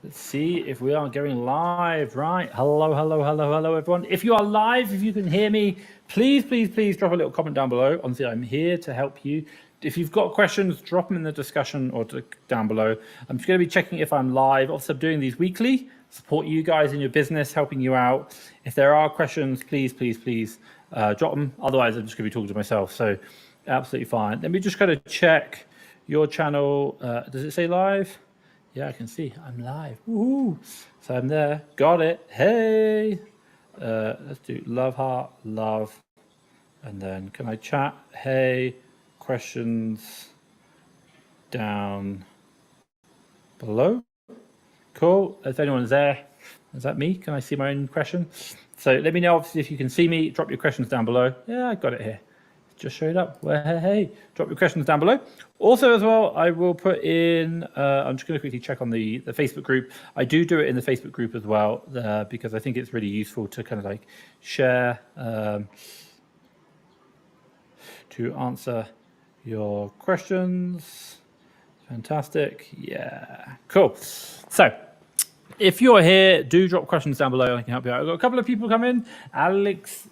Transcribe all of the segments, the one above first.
Let's see if we are going live. Right. Hello, hello, hello, hello, everyone. If you are live, if you can hear me, please, please, please drop a little comment down below. Honestly, I'm here to help you. If you've got questions, drop them in the discussion or down below. I'm just going to be checking if I'm live. Also, I'm doing these weekly, support you guys in your business, helping you out. If there are questions, please, please, please drop them. Otherwise, I'm just going to be talking to myself. So absolutely fine. Let me just kind of check your channel. Does it say live? Yeah, I can see I'm live. Woohoo! So I'm there. Got it. Hey. Let's do love heart, love. And then can I chat? Hey, questions down below. Cool. If anyone's there, is that me? Can I see my own question? So let me know obviously if you can see me. Drop your questions down below. Yeah, I got it here. Just showed up. Well, hey, drop your questions down below. Also, as well, I will put in, I'm just going to quickly check on the Facebook group. I do it in the Facebook group as well, because I think it's really useful to kind of like share, to answer your questions. Fantastic. Yeah, cool. So if you're here, do drop questions down below. I can help you out. I've got a couple of people come in. Alexandru.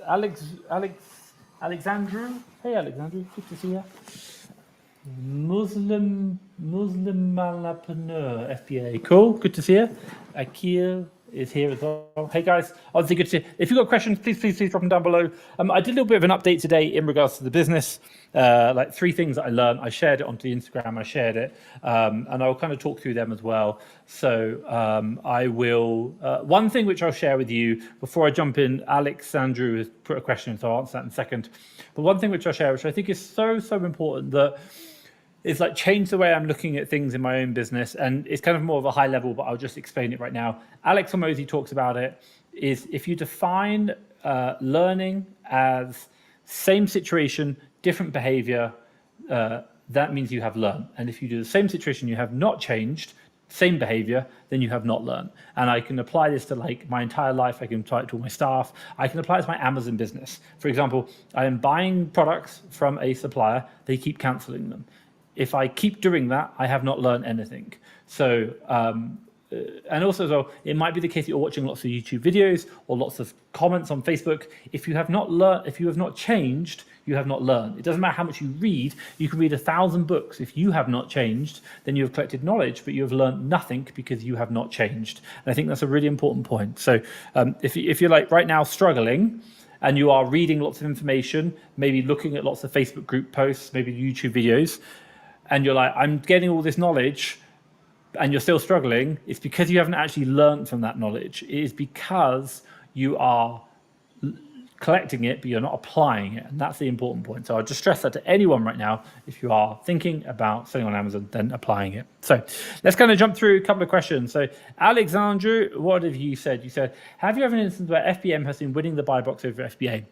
Hey, Alexandru. Good to see you. Muslim Malapreneur FBA. Cool. Good to see you. Akil is here as well. Hey guys, obviously good to see you. If you've got questions, please drop them down below. I did a little bit of an update today in regards to the business, like 3 things that I learned. I shared it onto the Instagram. I shared it, and I'll kind of talk through them as well. So I will. One thing which I'll share with you before I jump in. Alexandru has put a question, so I'll answer that in a second. But one thing which I'll share, which I think is so important, that it's like changed the way I'm looking at things in my own business, and it's kind of more of a high level, but I'll just explain it right now. Alex Hormozi talks about it, is if you define learning as same situation, different behavior, that means you have learned. And if you do the same situation, you have not changed, same behavior, then you have not learned. And I can apply this to like my entire life. I can apply it to all my staff. I can apply it to my Amazon business. For example, I am buying products from a supplier. They keep canceling them. If I keep doing that, I have not learned anything. So, and also as well, it might be the case that you're watching lots of YouTube videos or lots of comments on Facebook. If you have not learned, if you have not changed, you have not learned. It doesn't matter how much you read. You can read 1,000 books. If you have not changed, then you have collected knowledge, but you have learned nothing because you have not changed. And I think that's a really important point. So if you're like right now struggling, and you are reading lots of information, maybe looking at lots of Facebook group posts, maybe YouTube videos, and you're like, I'm getting all this knowledge, and you're still struggling, it's because you haven't actually learned from that knowledge. It is because you are collecting it, but you're not applying it. And that's the important point. So I'll just stress that to anyone right now. If you are thinking about selling on Amazon, then applying it. So let's kind of jump through a couple of questions. So Alexandru, what have you said? You said, have you ever an instance where FBM has been winning the buy box over FBA?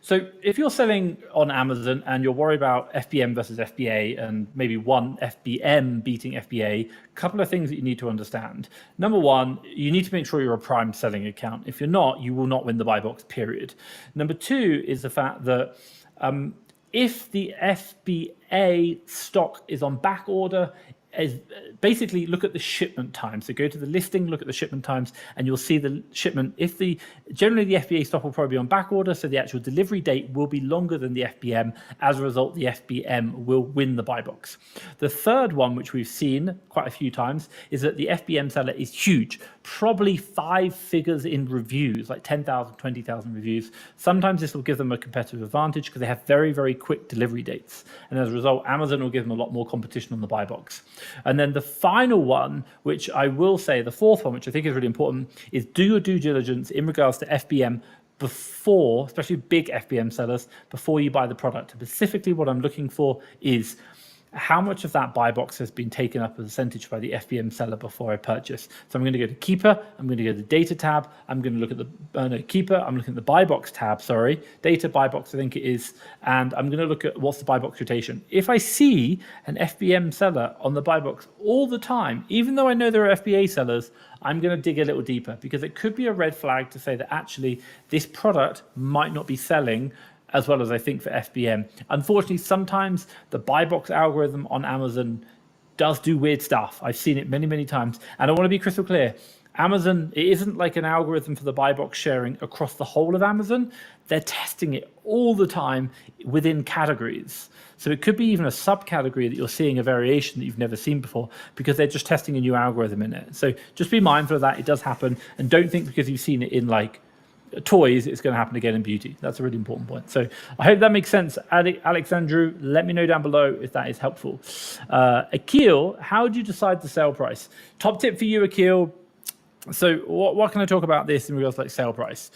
So if you're selling on Amazon and you're worried about FBM versus FBA and maybe one FBM beating FBA, a couple of things that you need to understand. Number one, you need to make sure you're a prime selling account. If you're not, you will not win the buy box, period. Number two is the fact that if the FBA stock is on back order, is basically look at the shipment time. So go to the listing, look at the shipment times, and you'll see the shipment. Generally the FBA stock will probably be on back order, so the actual delivery date will be longer than the FBM. As a result, the FBM will win the buy box. The third one, which we've seen quite a few times, is that the FBM seller is huge, probably 5 figures in reviews, like 10,000, 20,000 reviews. Sometimes this will give them a competitive advantage because they have very, very quick delivery dates. And as a result, Amazon will give them a lot more competition on the buy box. And then the final one, which I will say, the fourth one, which I think is really important, is do your due diligence in regards to FBM before, especially big FBM sellers, before you buy the product. Specifically, what I'm looking for is how much of that buy box has been taken up as a percentage by the FBM seller before I purchase. So I'm going to go to Keeper, I'm going to go to the Data tab, I'm going to look at the Keeper, I'm looking at the Buy Box tab, sorry, Data Buy Box I think it is, and I'm going to look at what's the buy box rotation. If I see an FBM seller on the buy box all the time, even though I know there are FBA sellers, I'm going to dig a little deeper because it could be a red flag to say that actually this product might not be selling as well as I think for FBM. Unfortunately, sometimes the buy box algorithm on Amazon does do weird stuff. I've seen it many, many times. And I want to be crystal clear. Amazon, it isn't like an algorithm for the buy box sharing across the whole of Amazon. They're testing it all the time within categories. So it could be even a subcategory that you're seeing a variation that you've never seen before because they're just testing a new algorithm in it. So just be mindful of that. It does happen. And don't think because you've seen it in like toys, it's going to happen again in beauty. That's a really important point. So I hope that makes sense. Alexandru, let me know down below if that is helpful. Akil, how do you decide the sale price? Top tip for you, Akil. So what can I talk about this in regards to like sale price?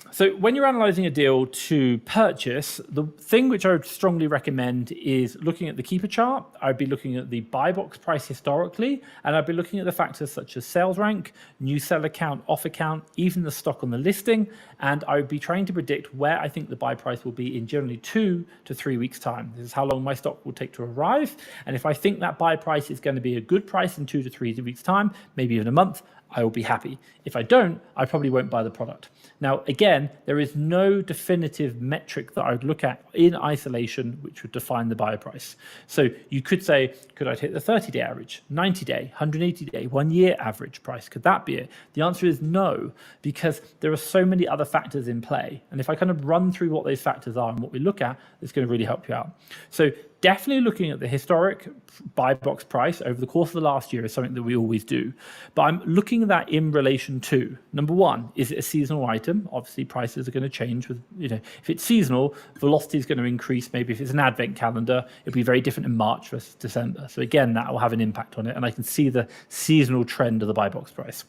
So when you're analyzing a deal to purchase, the thing which I would strongly recommend is looking at the keeper chart. I'd be looking at the buy box price historically, and I'd be looking at the factors such as sales rank, new seller count, offer count, even the stock on the listing. And I would be trying to predict where I think the buy price will be in generally 2 to 3 weeks time. This is how long my stock will take to arrive. And if I think that buy price is going to be a good price in 2 to 3 weeks time, maybe even a month, I will be happy. If I don't, I probably won't buy the product. Now, again, there is no definitive metric that I would look at in isolation which would define the buy price. So you could say, could I take the 30-day average, 90-day, 180-day, 1-year average price? Could that be it? The answer is no, because there are so many other factors in play. And if I kind of run through what those factors are and what we look at, it's going to really help you out. So definitely looking at the historic buy box price over the course of the last year is something that we always do. But I'm looking at that in relation to, number one, is it a seasonal item? Obviously, prices are going to change with, if it's seasonal, velocity is going to increase. Maybe if it's an advent calendar, it'll be very different in March versus December. So again, that will have an impact on it. And I can see the seasonal trend of the buy box price.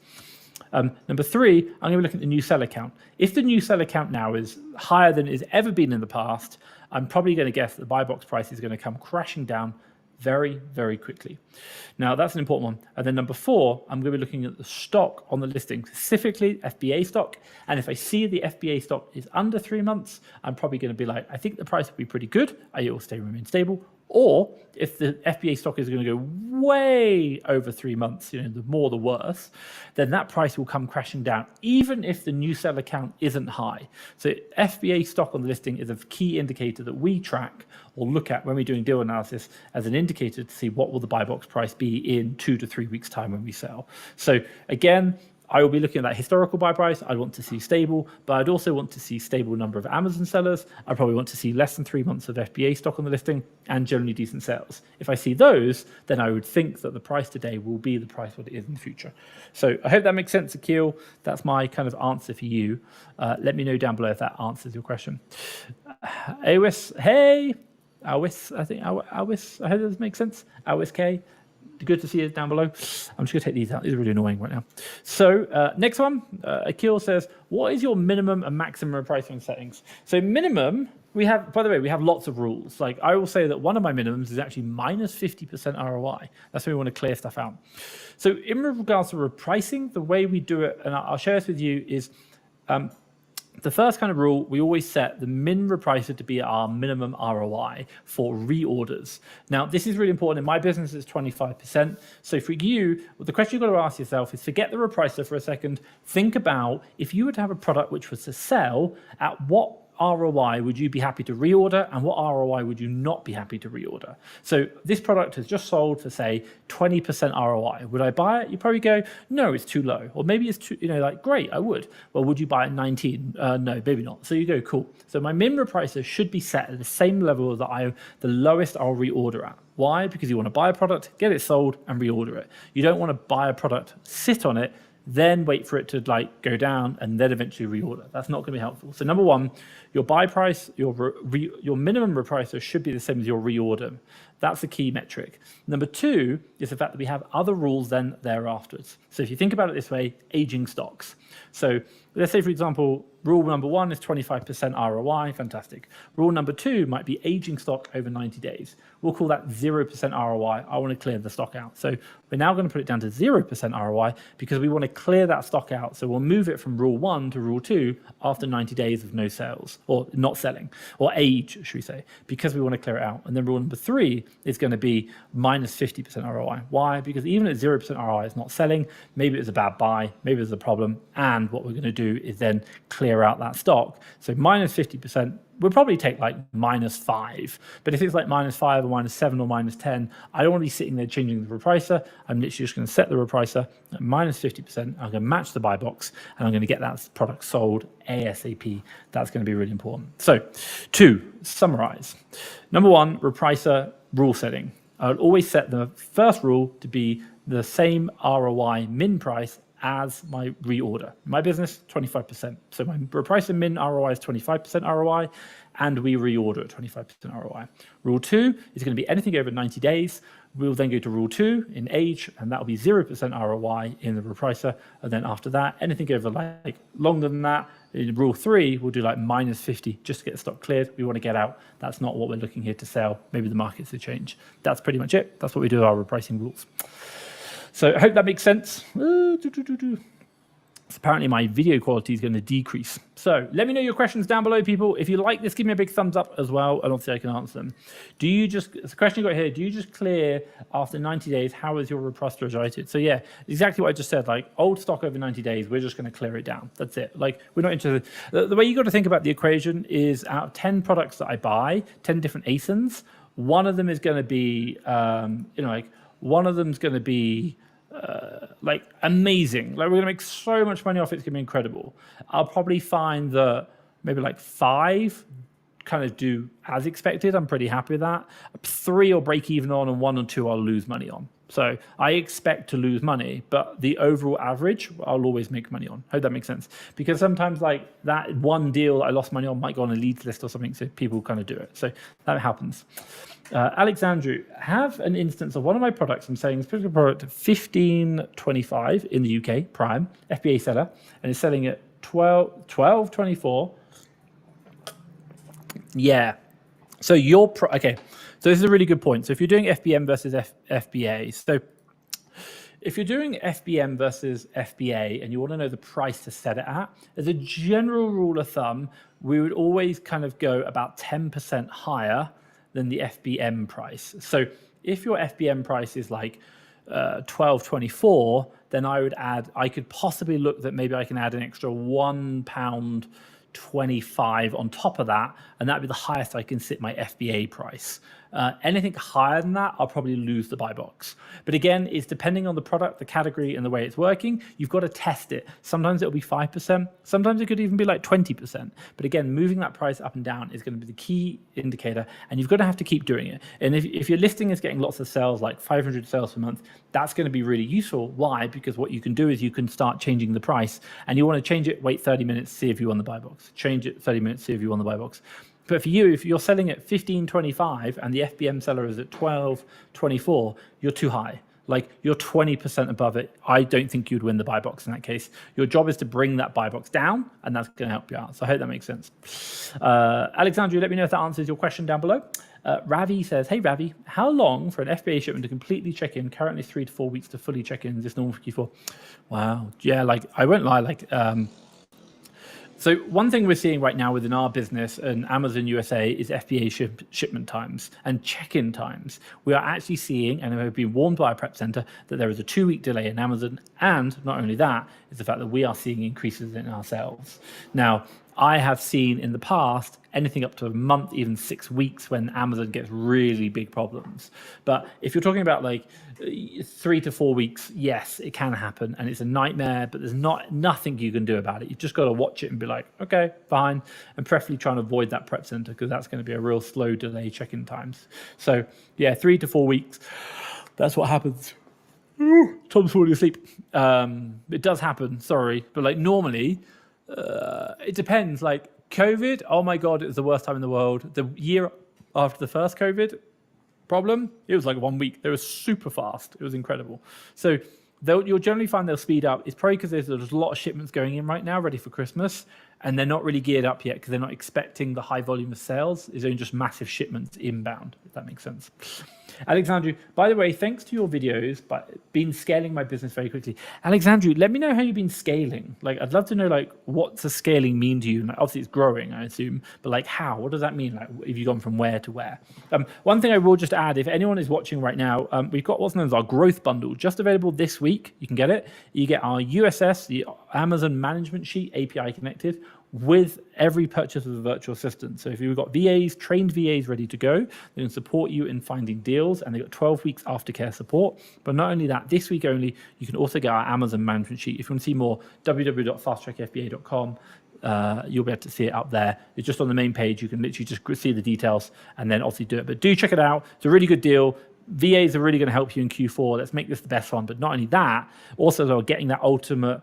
Number three, I'm going to be looking at the new seller count. If the new seller count now is higher than it's ever been in the past, I'm probably going to guess that the buy box price is going to come crashing down very, very quickly. Now, that's an important one. And then number four, I'm going to be looking at the stock on the listing, specifically FBA stock. And if I see the FBA stock is under 3 months, I'm probably going to be like, I think the price will be pretty good. It will remain stable. Or if the FBA stock is going to go way over 3 months, the more the worse, then that price will come crashing down, even if the new seller count isn't high. So FBA stock on the listing is a key indicator that we track or look at when we're doing deal analysis as an indicator to see what will the buy box price be in 2 to 3 weeks time when we sell. So again, I will be looking at that historical buy price. I'd want to see stable, but I'd also want to see stable number of Amazon sellers. I probably want to see less than 3 months of FBA stock on the listing and generally decent sales. If I see those, then I would think that the price today will be the price what it is in the future. So I hope that makes sense, Akil. That's my kind of answer for you. Let me know down below if that answers your question. Awis, hey. Awis, I think, Awis, I hope this makes sense. Awis K. Good to see you down below. I'm just going to take these out. These are really annoying right now. So next one, Akil says, what is your minimum and maximum pricing settings? So minimum, we have, by the way, we have lots of rules. Like I will say that one of my minimums is actually minus 50% ROI. That's when we want to clear stuff out. So in regards to repricing, the way we do it, and I'll share this with you, is the first kind of rule, we always set the min repricer to be our minimum ROI for reorders. Now, this is really important. In my business, it's 25%. So for you, the question you've got to ask yourself is forget the repricer for a second. Think about if you were to have a product which was to sell, at what ROI would you be happy to reorder and what ROI would you not be happy to reorder? So this product has just sold for say 20% ROI. Would I buy it? You probably go, no, it's too low. Or maybe it's too, like, great, I would. Well, would you buy it 19? No, maybe not. So you go, cool. So my min repricer should be set at the same level that the lowest I'll reorder at. Why? Because you want to buy a product, get it sold and reorder it. You don't want to buy a product, sit on it, then wait for it to go down and then eventually reorder. That's not going to be helpful. So number one, your buy price, your minimum repricer should be the same as your reorder. That's the key metric. Number two is the fact that we have other rules then thereafter. So if you think about it this way, aging stocks. So let's say, for example, rule number one is 25% ROI, fantastic. Rule number two might be aging stock over 90 days. We'll call that 0% ROI. I want to clear the stock out. So we're now going to put it down to 0% ROI because we want to clear that stock out. So we'll move it from rule one to rule two after 90 days of no sales or not selling, or age, should we say, because we want to clear it out. And then rule number three is going to be minus 50% ROI. Why? Because even at 0% ROI, it's not selling. Maybe it's a bad buy. Maybe there's a problem. And what we're going to do is then clear out that stock. So minus 50%. We'll probably take like -5, but if it's like -5 or -7 or -10, I don't want to be sitting there changing the repricer. I'm literally just going to set the repricer at -50%. I'm going to match the buy box, and I'm going to get that product sold ASAP. That's going to be really important. So, 2, summarize. Number 1, repricer rule setting. I would always set the first rule to be the same ROI min price as my reorder. My business, 25%. So my repricer min ROI is 25% ROI, and we reorder at 25% ROI. Rule 2 is going to be anything over 90 days. We'll then go to rule 2 in age, and that will be 0% ROI in the repricer. And then after that, anything over like longer than that, in rule 3, we'll do like -50 just to get the stock cleared. We want to get out. That's not what we're looking here to sell. Maybe the market's to change. That's pretty much it. That's what we do with our repricing rules. So I hope that makes sense. Apparently my video quality is going to decrease. So let me know your questions down below, people. If you like this, give me a big thumbs up as well, and obviously I can answer them. The question you got here, do you just clear after 90 days? How is your repricer rated? So yeah, exactly what I just said, like old stock over 90 days, we're just going to clear it down. That's it. Like we're not interested. The way you got to think about the equation is out of 10 products that I buy, 10 different ASINs, one of them is going to be, one of them's going to be like amazing. Like we're going to make so much money off it. It's going to be incredible. I'll probably find that maybe like 5 kind of do as expected. I'm pretty happy with that. 3 will break even on, and 1 or 2 I'll lose money on. So I expect to lose money, but the overall average I'll always make money on. Hope that makes sense. Because sometimes like that one deal I lost money on might go on a leads list or something, so people kind of do it. So that happens. Alexandru, have an instance of one of my products. I'm selling this particular product at $15.25 in the UK, Prime, FBA seller, and it's selling at $12.24. Yeah. So okay. So this is a really good point. So if you're doing FBM versus FBA, so if you're doing FBM versus FBA and you want to know the price to set it at, as a general rule of thumb, we would always kind of go about 10% higher than the FBM price. So if your FBM price is like $12.24, then I could possibly look that maybe I can add an extra £1.25 on top of that, and that'd be the highest I can sit my FBA price. Anything higher than that, I'll probably lose the buy box. But again, it's depending on the product, the category, and the way it's working. You've got to test it. Sometimes it'll be 5%. Sometimes it could even be like 20%. But again, moving that price up and down is going to be the key indicator, and you've got to have to keep doing it. And if your listing is getting lots of sales, like 500 sales per month, that's going to be really useful. Why? Because what you can do is you can start changing the price, and you want to change it, wait 30 minutes, see if you won the buy box. Change it 30 minutes, see if you won the buy box. But for you, if you're selling at $15.25 and the FBM seller is at $12.24, you're too high. Like you're 20% above it. I don't think you'd win the buy box in that case. Your job is to bring that buy box down, and that's going to help you out. So I hope that makes sense. Alexandru, let me know if that answers your question down below. Ravi says, hey Ravi, how long for an FBA shipment to completely check in? Currently 3 to 4 weeks to fully check in. Is this normal for Q4? Wow. Yeah, like I won't lie, so one thing we're seeing right now within our business and Amazon USA is FBA shipment times and check-in times. We are actually seeing, and have been warned by our prep center, that there is a 2-week delay in Amazon. And not only that, is the fact that we are seeing increases in our sales. Now, I have seen in the past anything up to a month, even 6 weeks, when Amazon gets really big problems. But if you're talking about like 3 to 4 weeks, yes, it can happen, and it's a nightmare. But there's nothing you can do about it. You've just got to watch it and be like, okay, fine, and preferably try and avoid that prep center, because that's going to be a real slow delay check-in times. So yeah, 3 to 4 weeks. That's what happens. Tom's falling asleep. It does happen. Sorry, but like normally. It depends. Like COVID, oh my God, it was the worst time in the world. The year after the first COVID problem, it was like 1 week. They were super fast. It was incredible. So you'll generally find they'll speed up. It's probably because there's a lot of shipments going in right now, ready for Christmas. and they're not really geared up yet because they're not expecting the high volume of sales. It's only just massive shipments inbound, if that makes sense. Alexandru, by the way, thanks to your videos, but been scaling my business very quickly. Alexandru, let me know how you've been scaling. Like, I'd love to know, like, what's the scaling mean to you? Like, obviously, it's growing, I assume, but like, how? What does that mean? Like, have you gone from where to where? One thing I will just add, if anyone is watching right now, we've got what's known as our growth bundle, just available this week. You can get it. You get our USS, the Amazon Management Sheet, API connected, with every purchase of a virtual assistant. So if you've got VAs, trained VAs ready to go, they can support you in finding deals, and they've got 12 weeks aftercare support. But not only that, this week only, you can also get our Amazon management sheet. If you want to see more, www.fasttrackfba.com. You'll be able to see it up there. It's just on the main page. You can literally just see the details and then obviously do it. But do check it out. It's a really good deal. VAs are really going to help you in Q4. Let's make this the best one. But not only that, also as well, getting that ultimate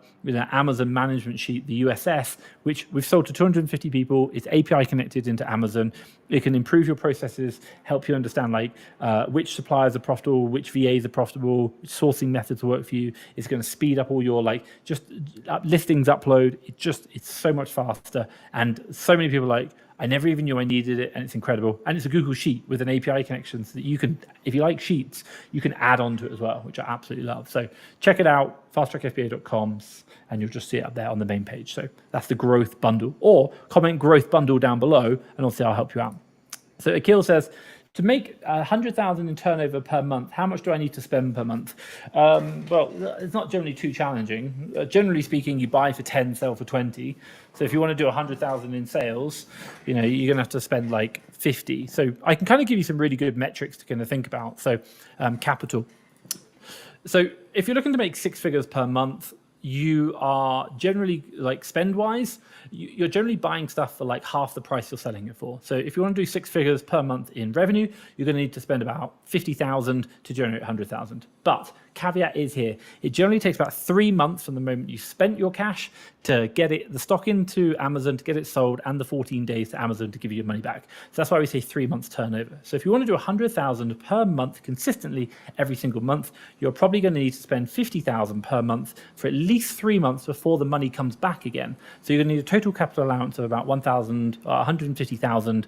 Amazon management sheet, the USS, which we've sold to 250 people. It's API connected into Amazon. It can improve your processes, help you understand like which suppliers are profitable, which VAs are profitable, which sourcing methods work for you. It's going to speed up all your like just listings upload. It's so much faster. And so many people like, I never even knew I needed it, and it's incredible. And it's a Google Sheet with an API connection so that you can, if you like sheets, you can add on to it as well, which I absolutely love. So check it out, fasttrackfba.com, and you'll just see it up there on the main page. So that's the growth bundle, or comment growth bundle down below, and obviously I'll help you out. So Akil says, to make 100,000 in turnover per month, how much do I need to spend per month? Well, it's not generally too challenging. Generally speaking, you buy for 10, sell for 20. So if you want to do 100,000 in sales, you're going to have to spend like 50. So I can kind of give you some really good metrics to kind of think about. So capital. So if you're looking to make 6 figures per month, you are generally like spend-wise, you're generally buying stuff for like half the price you're selling it for. So if you want to do 6 figures per month in revenue, you're going to need to spend about 50,000 to generate 100,000. But caveat is here, it generally takes about 3 months from the moment you spent your cash to get the stock into Amazon, to get it sold, and the 14 days to Amazon to give you your money back. So that's why we say 3 months turnover. So if you want to do 100,000 per month consistently every single month, you're probably going to need to spend 50,000 per month for at least 3 months before the money comes back again. So you're going to need a total capital allowance of about 150,000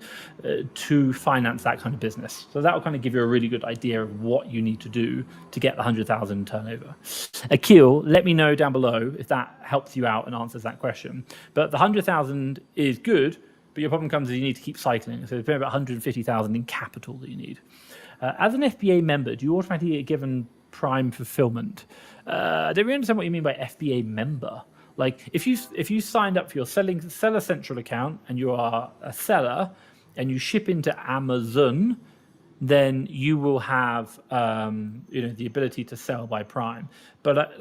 to finance that kind of business. So that will kind of give you a really good idea of what you need to do to get the 100,000 turnover. Akil, let me know down below if that helps you out and answers that question. But the 100,000 is good, but your problem comes is you need to keep cycling. So it's about 150,000 in capital that you need. As an FBA member, do you automatically get given Prime fulfillment? I don't really understand what you mean by FBA member. Like if you signed up for your Seller Central account and you are a seller and you ship into Amazon, then you will have the ability to sell by Prime. But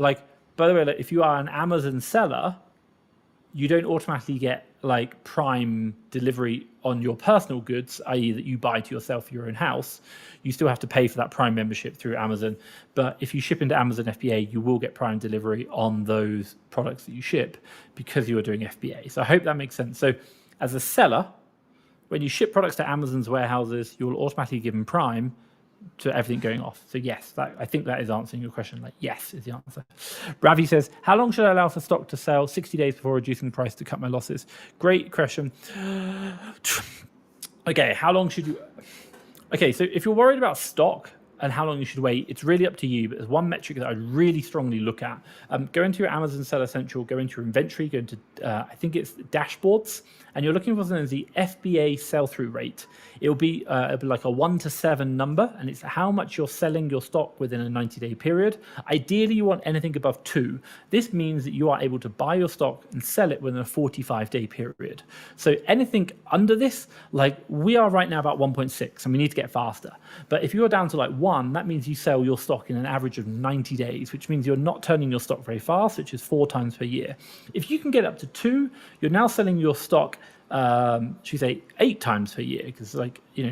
by the way, if you are an Amazon seller, you don't automatically get like Prime delivery on your personal goods, i.e. that you buy to yourself for your own house. You still have to pay for that Prime membership through Amazon. But if you ship into Amazon FBA, you will get Prime delivery on those products that you ship because you are doing FBA. So I hope that makes sense. So as a seller, when you ship products to Amazon's warehouses, you will automatically give them Prime to everything going off. So yes, I think that is answering your question. Like yes is the answer. Ravi says, how long should I allow for stock to sell? 60 days before reducing the price to cut my losses. Great question. Okay, how long should you... Okay, so if you're worried about stock and how long you should wait, it's really up to you. But there's one metric that I really strongly look at. Go into your Amazon Seller Central, go into your inventory, go into, I think it's dashboards, and you're looking for something as the FBA sell-through rate. It'll be like a 1 to 7 number, and it's how much you're selling your stock within a 90-day period. Ideally, you want anything above 2. This means that you are able to buy your stock and sell it within a 45-day period. So anything under this, like we are right now about 1.6, and we need to get faster. But if you're down to like 1, that means you sell your stock in an average of 90 days, which means you're not turning your stock very fast, which is 4 times per year. If you can get up to 2, you're now selling your stock should we say 8 times per year, because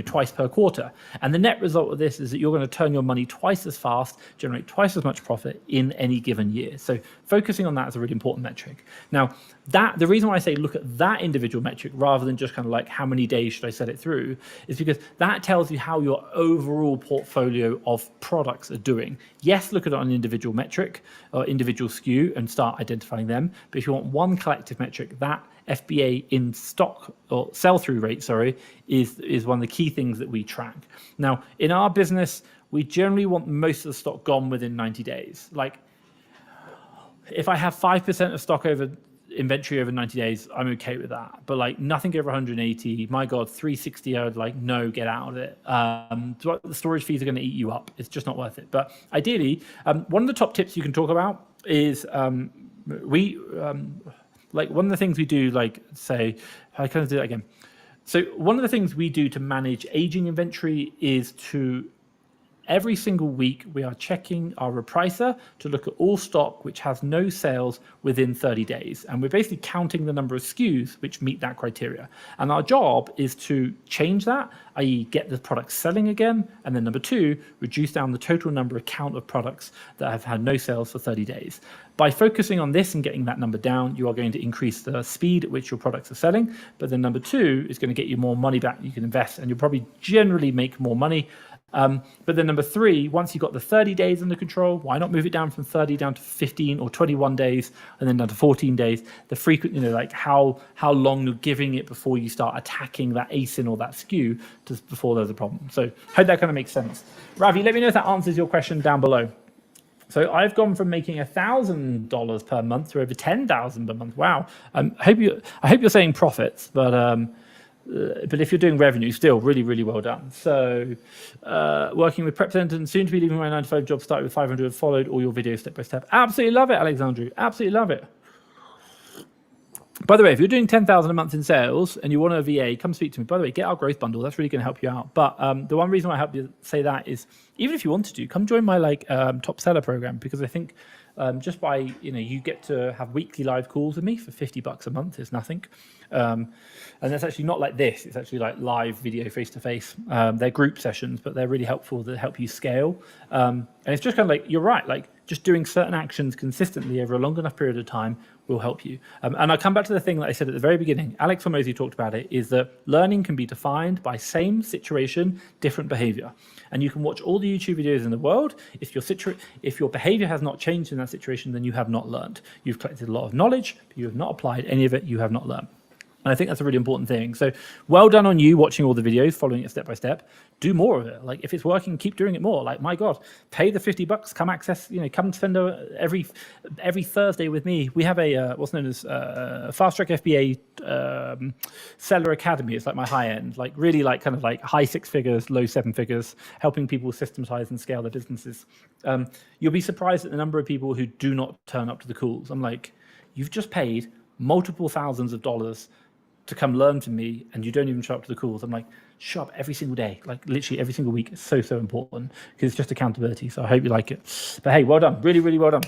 twice per quarter. And the net result of this is that you're going to turn your money twice as fast, generate twice as much profit in any given year. So focusing on that is a really important metric. Now, the reason why I say look at that individual metric rather than just kind of like how many days should I sell it through is because that tells you how your overall portfolio of products are doing. yes, look at it on an individual metric or individual SKU and start identifying them. But if you want one collective metric, that FBA in stock or sell-through rate, is one of the key things that we track. Now, in our business, we generally want most of the stock gone within 90 days. Like, if I have 5% of stock over inventory over 90 days, I'm okay with that. But like nothing over 180, my God, 360, I would like, no, get out of it. The storage fees are going to eat you up. It's just not worth it. But ideally, one of the top tips you can talk about is like one of the things we do, like say, I kind of do that again. So one of the things we do to manage aging inventory is to every single week, we are checking our repricer to look at all stock which has no sales within 30 days. And we're basically counting the number of SKUs which meet that criteria. And our job is to change that, i.e. get the product selling again. And then number two, reduce down the total number of count of products that have had no sales for 30 days. By focusing on this and getting that number down, you are going to increase the speed at which your products are selling. But then number two is going to get you more money back you can invest, and you'll probably generally make more money. But then number three, once you've got the 30 days under control, why not move it down from 30 down to 15 or 21 days and then down to 14 days? The frequent, like how long you're giving it before you start attacking that ASIN or that SKU just before there's a problem. So hope that kind of makes sense. Ravi, let me know if that answers your question down below. So I've gone from making $1,000 per month to over 10,000 per month. Wow. I hope you're saying profits, but if you're doing revenue, still really, really well done. So working with Prep Center and soon to be leaving my 9-to-5 job, started with 500, followed all your videos step by step. Absolutely love it, Alexandru. Absolutely love it. By the way, if you're doing 10,000 a month in sales and you want a VA, come speak to me. By the way, get our growth bundle. That's really going to help you out. But the one reason why I help you say that is, even if you want to come join my top seller program, because I think just by, you get to have weekly live calls with me for $50 a month is nothing. And that's actually not like this. It's actually like live video face-to-face. They're group sessions, but they're really helpful to help you scale. And it's just kind of like, you're right, like just doing certain actions consistently over a long enough period of time will help you. And I come back to the thing that I said at the very beginning. Alex Hormozy talked about it, is that learning can be defined by same situation, different behavior. And you can watch all the YouTube videos in the world. If your behavior has not changed in that situation, then you have not learned. You've collected a lot of knowledge, but you have not applied any of it. You have not learned. And I think that's a really important thing. So well done on you watching all the videos, following it step by step. Do more of it. Like if it's working, keep doing it more. Like, my God, pay the $50, come access, come spend every Thursday with me. We have a what's known as Fast Track FBA Seller Academy. It's like my high end, like really like kind of like high 6 figures, low 7 figures, helping people systematize and scale their businesses. You'll be surprised at the number of people who do not turn up to the calls. I'm like, you've just paid multiple thousands of dollars to come learn from me, and you don't even show up to the calls. I'm like, show up every single day, like literally every single week. It's so important because it's just accountability. So I hope you like it. But hey, well done. Really, really well done.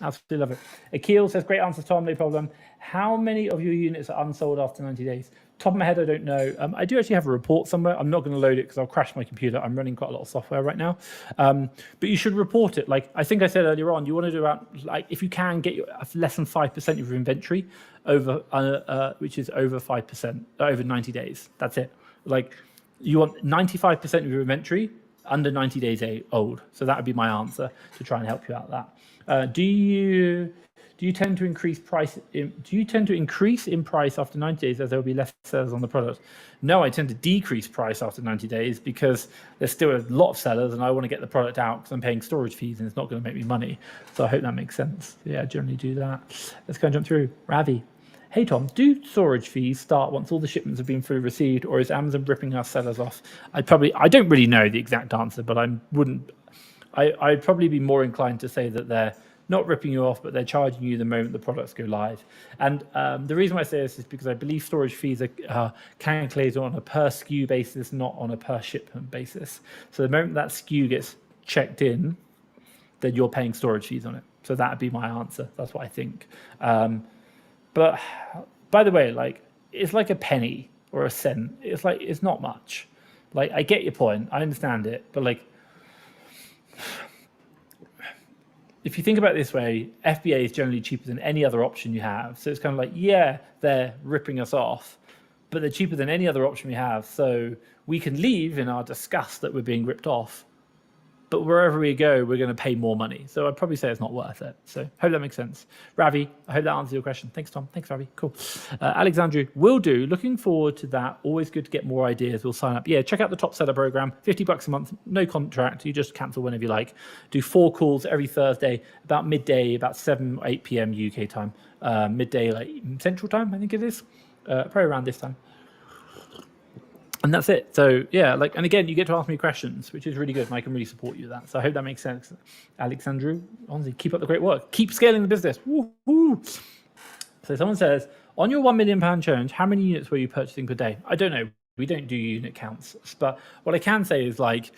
Absolutely love it. Akil says, great answer, Tom, no problem. How many of your units are unsold after 90 days? Top of my head, I don't know. I do actually have a report somewhere. I'm not going to load it because I'll crash my computer. I'm running quite a lot of software right now. But you should report it. Like I think I said earlier on, you want to do about, like, if you can get less than 5% of your inventory over, which is over 5%, over 90 days. That's it. Like you want 95% of your inventory under 90 days old. So that would be my answer to try and help you out with that. Do you tend to increase price? Do you tend to increase in price after 90 days as there will be less sellers on the product? No, I tend to decrease price after 90 days because there's still a lot of sellers and I want to get the product out because I'm paying storage fees and it's not going to make me money. So I hope that makes sense. Yeah, I generally do that. Let's go and jump through. Ravi. Hey Tom, do storage fees start once all the shipments have been fully received, or is Amazon ripping our sellers off? I don't really know the exact answer, but I'd probably be more inclined to say that they're not ripping you off, but they're charging you the moment the products go live. And the reason why I say this is because I believe storage fees are calculated on a per SKU basis, not on a per shipment basis. So the moment that SKU gets checked in, then you're paying storage fees on it. So that'd be my answer. That's what I think. But by the way, like it's like a penny or a cent. It's not much. Like I get your point. I understand it, but like, if you think about it this way, FBA is generally cheaper than any other option you have. So it's kind of like, yeah, they're ripping us off, but they're cheaper than any other option we have. So we can leave in our disgust that we're being ripped off, but wherever we go, we're going to pay more money. So I'd probably say it's not worth it. So hope that makes sense. Ravi, I hope that answers your question. Thanks, Tom. Thanks, Ravi. Cool. Alexandru, will do. Looking forward to that. Always good to get more ideas. We'll sign up. Yeah, check out the Top Seller program. $50 a month, no contract. You just cancel whenever you like. Do 4 calls every Thursday, about midday, about 7 or 8 p.m. UK time. Midday, like Central time, I think it is. Probably around this time. And that's it. So yeah, like, and again, you get to ask me questions, which is really good, and I can really support you with that. So I hope that makes sense. Alexandru, honestly, keep up the great work. Keep scaling the business. Woo-hoo. So someone says, on your £1 million challenge, how many units were you purchasing per day? I don't know. We don't do unit counts, but what I can say is like,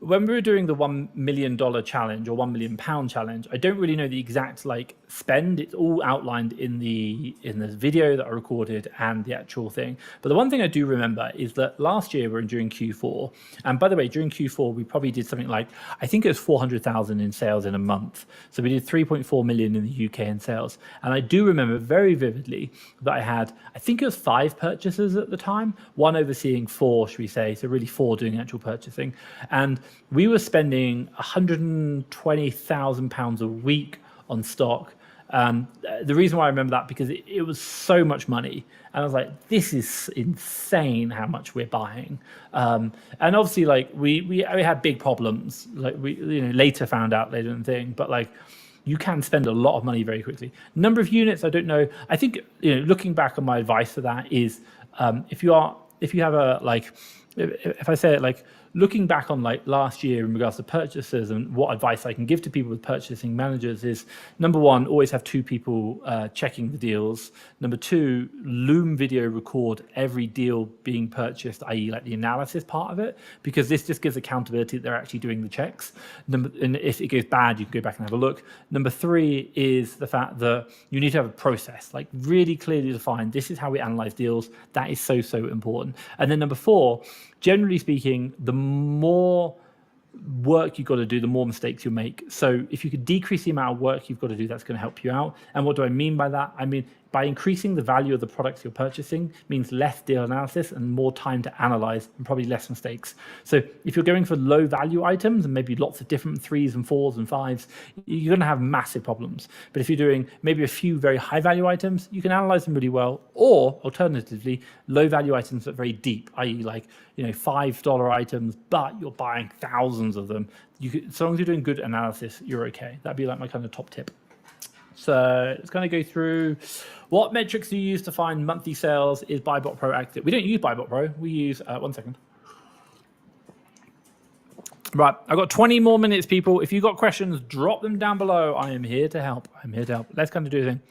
when we were doing the $1 million challenge or £1 million challenge, I don't really know the exact like spend. It's all outlined in the video that I recorded and the actual thing. But the one thing I do remember is that last year we were during Q4, and by the way, during Q4 we probably did something like, I think it was 400,000 in sales in a month. So we did 3.4 million in the UK in sales, and I do remember very vividly that I had, I think it was 5 purchasers at the time, 1 overseeing 4, should we say? So really 4 doing actual purchasing, and we were spending £120,000 a week on stock. The reason why I remember that, because it was so much money, and I was like, this is insane how much we're buying. And obviously, like we had big problems, like we later found out later in the thing, but like you can spend a lot of money very quickly. Number of units, I don't know. I think looking back on my advice for that is if you have a like, if I say it like, looking back on like last year in regards to purchases and what advice I can give to people with purchasing managers is, number 1, always have 2 people checking the deals. Number 2, Loom video record every deal being purchased, i.e. like the analysis part of it, because this just gives accountability that they're actually doing the checks. And if it goes bad, you can go back and have a look. Number 3 is the fact that you need to have a process, like really clearly defined. This is how we analyze deals. That is so, so important. And then number 4, generally speaking, the more work you've got to do, the more mistakes you'll make. So if you could decrease the amount of work you've got to do, that's going to help you out. And what do I mean by that? I mean, by increasing the value of the products you're purchasing means less deal analysis and more time to analyze and probably less mistakes. So if you're going for low value items and maybe lots of different 3s and 4s and 5s, you're going to have massive problems. But if you're doing maybe a few very high value items, you can analyze them really well. Or alternatively, low value items that are very deep, i.e. like $5 items, but you're buying thousands of them. As long as you're doing good analysis, you're okay. That'd be like my kind of top tip. So it's going to go through what metrics do you use to find monthly sales. Is Buybot Pro active? We don't use Buybot Pro. We use, 1 second. Right, I've got 20 more minutes, people. If you've got questions, drop them down below. I am here to help. Let's kind of do the thing.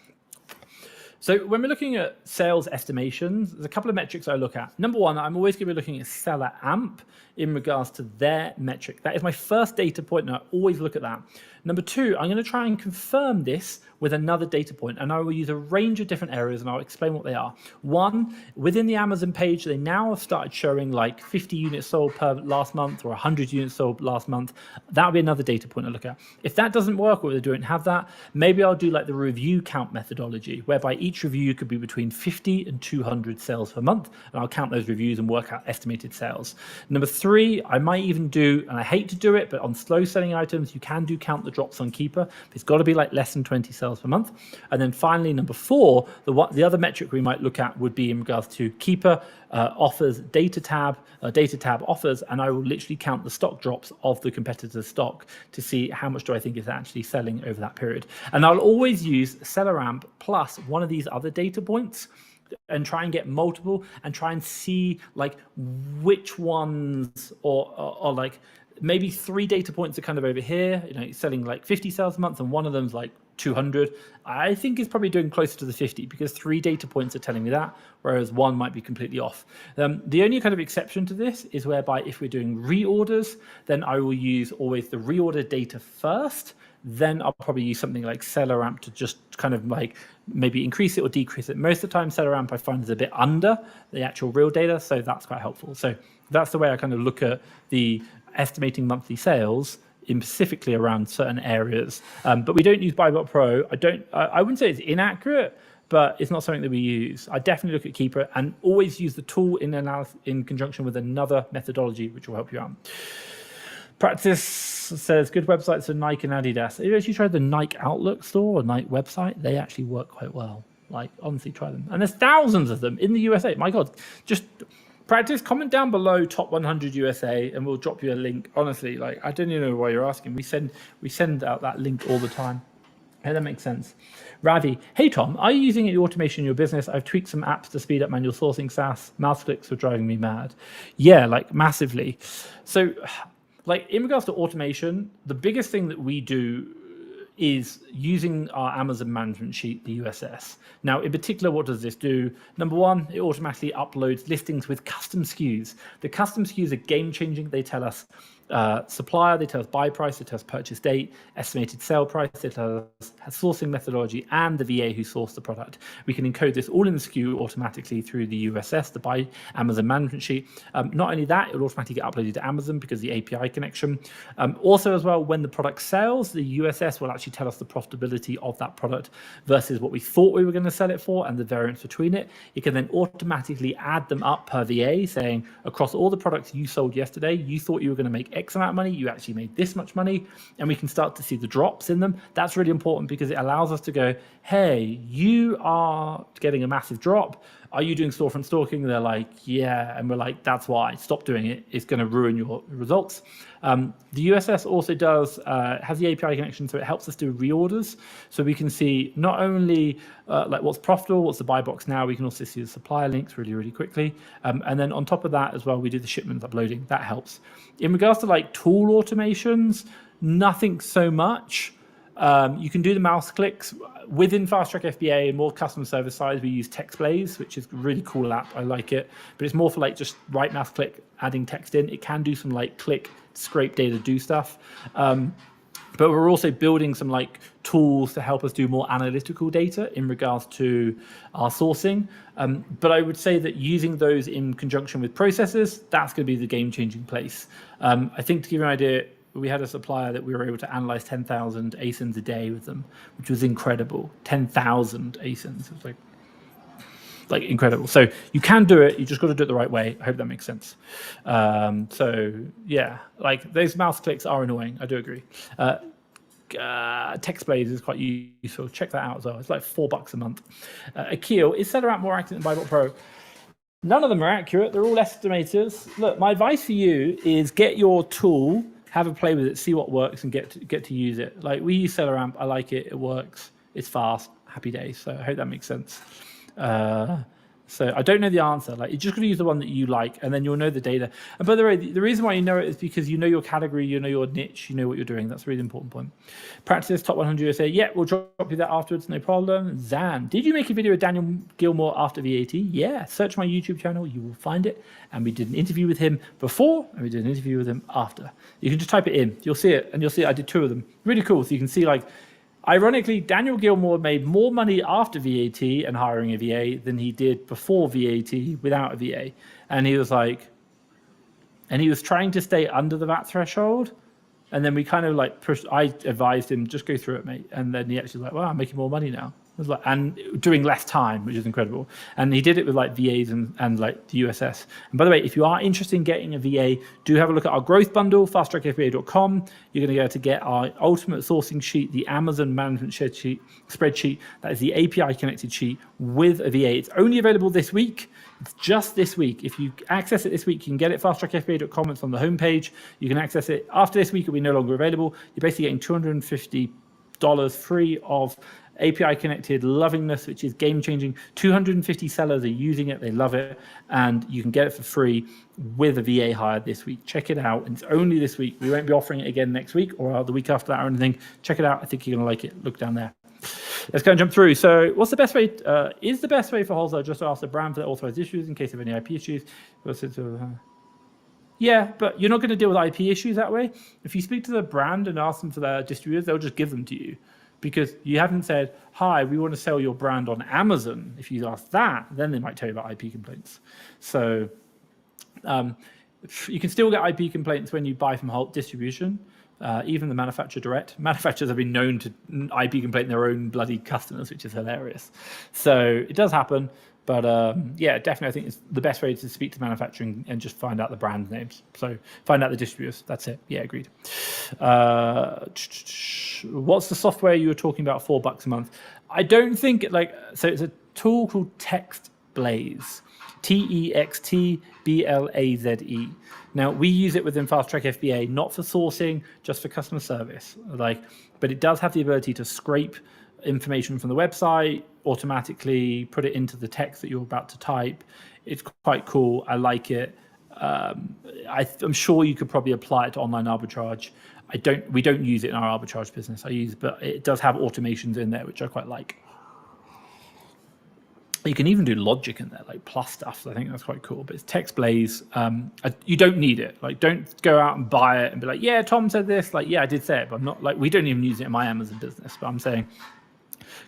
So when we're looking at sales estimations, there's a couple of metrics I look at. Number 1, I'm always going to be looking at seller AMP in regards to their metric. That is my first data point, and I always look at that. Number 2, I'm going to try and confirm this with another data point, and I will use a range of different areas, and I'll explain what they are. 1, within the Amazon page, they now have started showing like 50 units sold per last month or 100 units sold last month. That'll be another data point I look at. If that doesn't work or they don't have that, maybe I'll do like the review count methodology, whereby each review could be between 50 and 200 sales per month, and I'll count those reviews and work out estimated sales. Number 3, I might even do, and I hate to do it, but on slow selling items, you can do count the drops on Keeper. It's got to be like less than 20 sales per month. And then finally, number 4, the other metric we might look at would be in regards to Keeper offers, data tab offers, and I will literally count the stock drops of the competitor's stock to see how much do I think is actually selling over that period. And I'll always use seller AMP plus one of these other data points and try and get multiple and try and see like which ones or like maybe 3 data points are kind of over here, selling like 50 sales a month, and one of them's like 200. I think it's probably doing closer to the 50 because 3 data points are telling me that, whereas 1 might be completely off. The only kind of exception to this is whereby if we're doing reorders, then I will use always the reorder data first. Then I'll probably use something like seller AMP to just kind of like maybe increase it or decrease it. Most of the time, seller AMP I find is a bit under the actual real data, so that's quite helpful. So that's the way I kind of look at the estimating monthly sales in specifically around certain areas. But we don't use Buybot Pro. I wouldn't say it's inaccurate, but it's not something that we use. I definitely look at Keeper and always use the tool in conjunction with another methodology, which will help you out. Practice says good websites are Nike and Adidas. Have you actually tried the Nike Outlook store or Nike website? They actually work quite well. Like, honestly, try them. And there's thousands of them in the USA. My God, just practice. Comment down below top 100 USA, and we'll drop you a link. Honestly, like, I don't even know why you're asking. We send out that link all the time. Yeah, that makes sense. Ravi, hey Tom, are you using automation in your business? I've tweaked some apps to speed up manual sourcing. SaaS mouse clicks were driving me mad. Yeah, like massively. So, like in regards to automation, the biggest thing that we do is using our Amazon management sheet, the USS. Now, in particular, what does this do? Number one, it automatically uploads listings with custom SKUs. The custom SKUs are game changing. They tell us supplier, they tell us buy price, they tell us purchase date, estimated sale price, they tell us sourcing methodology, and the VA who sourced the product. We can encode this all in the SKU automatically through the USS, the Buy Amazon management sheet. Not only that, it will automatically get uploaded to Amazon because of the API connection. Also, as well, when the product sells, the USS will actually tell us the profitability of that product versus what we thought we were going to sell it for and the variance between it. It can then automatically add them up per VA, saying across all the products you sold yesterday, you thought you were going to make X amount of money, you actually made this much money, and we can start to see the drops in them. That's really important because it allows us to go, hey, you are getting a massive drop. Are you doing storefront stalking? They're like, yeah. And we're like, that's why. Stop doing it. It's going to ruin your results. The USS also has the API connection, so it helps us do reorders. So we can see not only like what's profitable, what's the buy box now, we can also see the supplier links really, really quickly. And then on top of that as well, we do the shipments uploading. That helps. In regards to like tool automations, nothing so much. You can do the mouse clicks within Fast Track FBA and more custom service size. We use TextBlaze, which is a really cool app. I like it, but it's more for like just right mouse click, adding text in. It can do some like click, scrape data, do stuff. But we're also building some like tools to help us do more analytical data in regards to our sourcing. But I would say that using those in conjunction with processes, that's going to be the game-changing place. I think to give you an idea, we had a supplier that we were able to analyze 10,000 ASINs a day with them, which was incredible. 10,000 ASINs. It was like incredible. So you can do it. You just got to do it the right way. I hope that makes sense. So yeah, like those mouse clicks are annoying. I do agree. TextBlaze is quite useful. Check that out as well. It's like $4 a month. Akil, is Seller App more accurate than Buybot Pro? None of them are accurate. They're all estimators. Look, my advice for you is get your tool, have a play with it, see what works, and get to use it. Like we use Seller Amp. I like it. It works. It's fast. Happy days. So I hope that makes sense. So I don't know the answer. Like you're just going to use the one that you like, and then you'll know the data. And by the way, the reason why you know it is because you know your category, you know your niche, you know what you're doing. That's a really important point. Practice top 100 USA. Yeah, we'll drop you that afterwards. No problem. Zan, did you make a video with Daniel Gilmore after VAT? Yeah, search my YouTube channel. You will find it. And we did an interview with him before, and we did an interview with him after. You can just type it in. You'll see it, and you'll see I did 2 of them. Really cool. So you can see like, ironically, Daniel Gilmore made more money after VAT and hiring a VA than he did before VAT without a VA. And he was like, and he was trying to stay under the VAT threshold. And then we kind of like pushed, I advised him, just go through it, mate. And then he actually was like, wow, I'm making more money now. It was like, and doing less time, which is incredible. And he did it with like VAs and like the USS. And by the way, if you are interested in getting a VA, do have a look at our growth bundle, fasttrackfba.com. You're going to go to get our ultimate sourcing sheet, the Amazon management spreadsheet. That is the API connected sheet with a VA. It's only available this week. It's just this week. If you access it this week, you can get it fasttrackfba.com. It's on the homepage. You can access it after this week. It'll be no longer available. You're basically getting $250 free of API connected lovingness, which is game changing. 250 sellers are using it. They love it. And you can get it for free with a VA hire this week. Check it out. And it's only this week. We won't be offering it again next week or the week after that or anything. Check it out. I think you're going to like it. Look down there. Let's go and jump through. So what's the best way? Is the best way for wholesale just to ask the brand for their authorized issues in case of any IP issues? Yeah, but you're not going to deal with IP issues that way. If you speak to the brand and ask them for their distributors, they'll just give them to you. Because you haven't said, hi, we want to sell your brand on Amazon. If you ask that, then they might tell you about IP complaints. So you can still get IP complaints when you buy from Halt distribution. even the manufacturer direct. Manufacturers have been known to IP complaint their own bloody customers, which is hilarious. So it does happen. But yeah, definitely, I think it's the best way to speak to manufacturing and just find out the brand names. So find out the distributors. That's it. Yeah, agreed. What's the software you were talking about? $4 a month. I don't think so. It's a tool called TextBlaze, TextBlaze. Now we use it within Fast Track FBA, not for sourcing, just for customer service. But it does have the ability to scrape information from the website, automatically put it into the text that you're about to type. It's quite cool. I like it. I'm sure you could probably apply it to online arbitrage. We don't use it in our arbitrage business. But it does have automations in there, which I quite like. You can even do logic in there, like plus stuff. So I think that's quite cool. But it's TextBlaze. You don't need it. Don't go out and buy it and be like, yeah, Tom said this. Yeah, I did say it, but I'm not we don't even use it in my Amazon business. But I'm saying,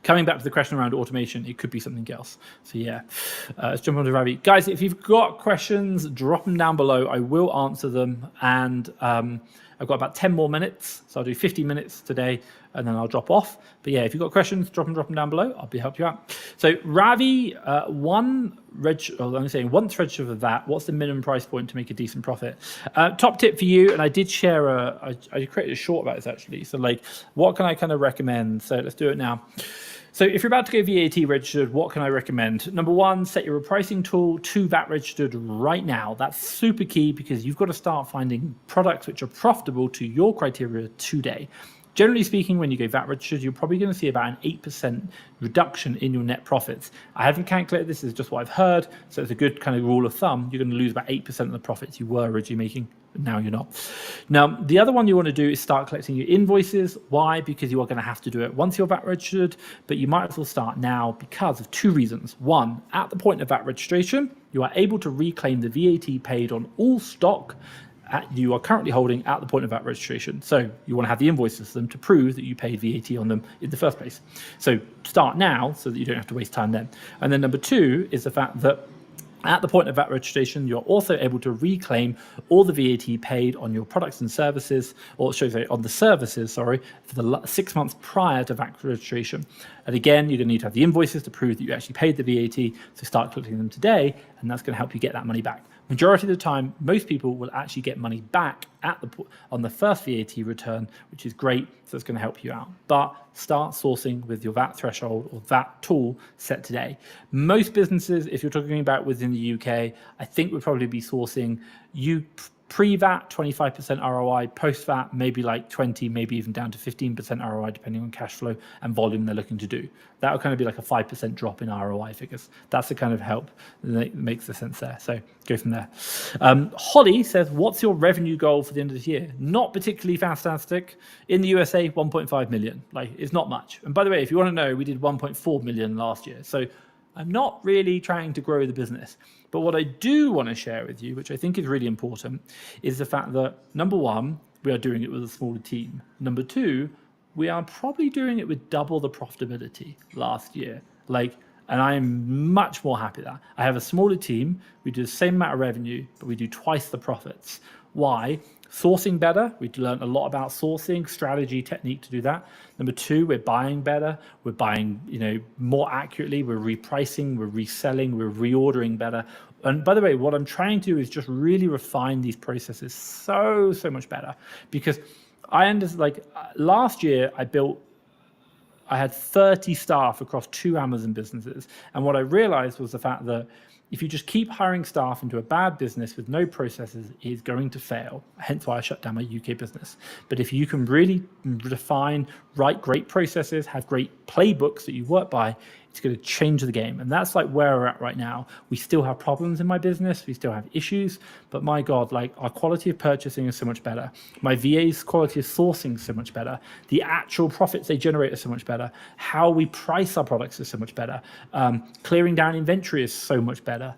coming back to the question around automation, it could be something else. So yeah, let's jump on to Ravi. Guys, if you've got questions, drop them down below. I will answer them. And I've got about 10 more minutes. So I'll do 50 minutes today and then I'll drop off. But yeah, if you've got questions, drop them down below. I'll help you out. So Ravi, once registered for that, what's the minimum price point to make a decent profit? Top tip for you, and I did share I created a short about this actually. So what can I kind of recommend? So let's do it now. So if you're about to go VAT registered, what can I recommend? Number one, set your repricing tool to VAT registered right now. That's super key because you've got to start finding products which are profitable to your criteria today. Generally speaking, when you go VAT registered, you're probably going to see about an 8% reduction in your net profits. I haven't calculated this, is just what I've heard. So it's a good kind of rule of thumb. You're going to lose about 8% of the profits you were originally making. Now you're not. Now, the other one you want to do is start collecting your invoices. Why? Because you are going to have to do it once you're VAT registered, but you might as well start now because of two reasons. One, at the point of VAT registration, you are able to reclaim the VAT paid on all stock you are currently holding at the point of VAT registration. So you want to have the invoices for them to prove that you paid VAT on them in the first place. So start now so that you don't have to waste time then. And then number two is the fact that at the point of VAT registration, you're also able to reclaim all the VAT paid on your products and services, or should I say on the services, for the 6 months prior to VAT registration. And again, you're going to need to have the invoices to prove that you actually paid the VAT, so start collecting them today, and that's going to help you get that money back. Majority of the time, most people will actually get money back on the first VAT return, which is great, so it's going to help you out. But start sourcing with your VAT threshold or VAT tool set today. Most businesses, if you're talking about within the UK, I think would probably be sourcing pre-VAT, 25% ROI, post-VAT, maybe 20, maybe even down to 15% ROI, depending on cash flow and volume they're looking to do. That would kind of be like a 5% drop in ROI figures. That's the kind of help that makes the sense there. So go from there. Holly says, what's your revenue goal for the end of this year? Not particularly fantastic. In the USA, 1.5 million. It's not much. And by the way, if you want to know, we did 1.4 million last year. So I'm not really trying to grow the business. But what I do want to share with you, which I think is really important, is the fact that, number one, we are doing it with a smaller team. Number two, we are probably doing it with double the profitability last year. And I'm much more happy with that. I have a smaller team. We do the same amount of revenue, but we do twice the profits. Why? Sourcing better. We learned a lot about sourcing, strategy, technique to do that. Number two, we're buying better. We're buying, more accurately. We're repricing, we're reselling, we're reordering better. And by the way, what I'm trying to do is just really refine these processes so much better. Because I understand, last year I had 30 staff across 2 Amazon businesses. And what I realized was the fact that if you just keep hiring staff into a bad business with no processes, it's going to fail. Hence why I shut down my UK business. But if you can really define, write great processes, have great playbooks that you work by, it's going to change the game. And that's where we're at right now. We still have problems in my business. We still have issues, but my God, our quality of purchasing is so much better. My VA's quality of sourcing is so much better. The actual profits they generate are so much better. How we price our products is so much better. Clearing down inventory is so much better.